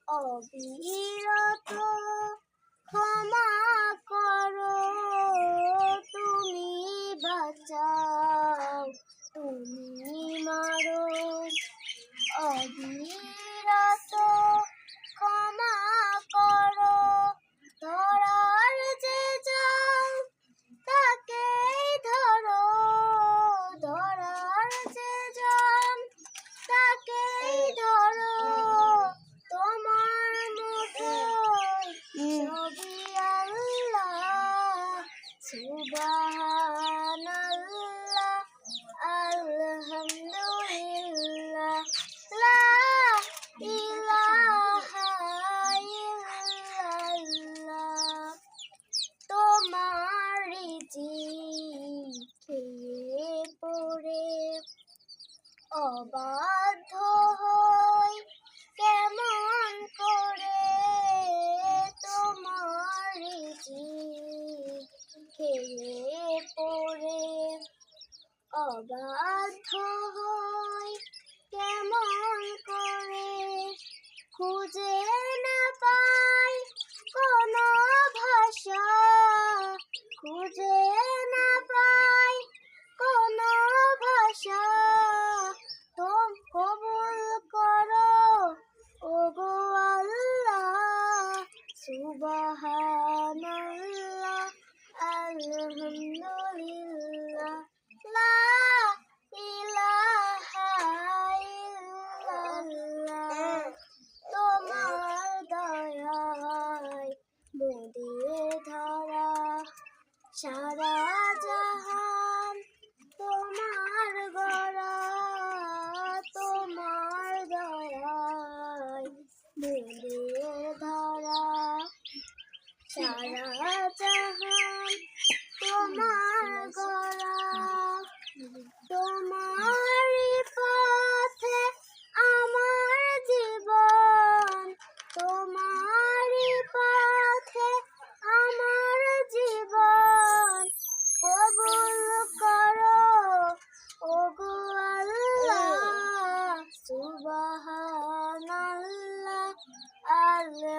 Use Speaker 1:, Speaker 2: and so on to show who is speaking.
Speaker 1: অবিরত ক্ষমা করো, তুমি বাঁচাও, তুমি মারো। অবিরত ক্ষমা করো, ধরার যে যাও তাকেই ধরো, ধরার যে যাও তাকেই ধরো। তোমার মুঠোয় সবই আল্লাহ, সুবহানাল্লাহ, আলহামদুলিল্লাহ, লা ইলাহা ইল্লাল্লাহ। তোমার খেয়ে পড়ে অবাধ্য হই কেমন করে, তোমার খেয়ে পড়ে অবাধ্য হই কেমন করে, খুঁজে না পাই কোনো ভাষা, খুঁজে না পাই কোনো ভাষা। তোম কবুল করো ওগো আল্লাহ, সুবহানাল্লাহ, আলহামদুলিল্লাহ, লা ইলাহা ইল্লাল্লাহ। তোমার দয়ায় মোদের ধরা সারা জাহান তোমার গড়া, তোমার দয়ায় মোদের ধরা সারা জাহান তোমার গড়া। তোমারই পথে আমার জীবন, তোমারই পথে আমার জীবন, কবুল করো ওগো আল্লাহ, সুবহানাল্লাহ, আল্লাহ।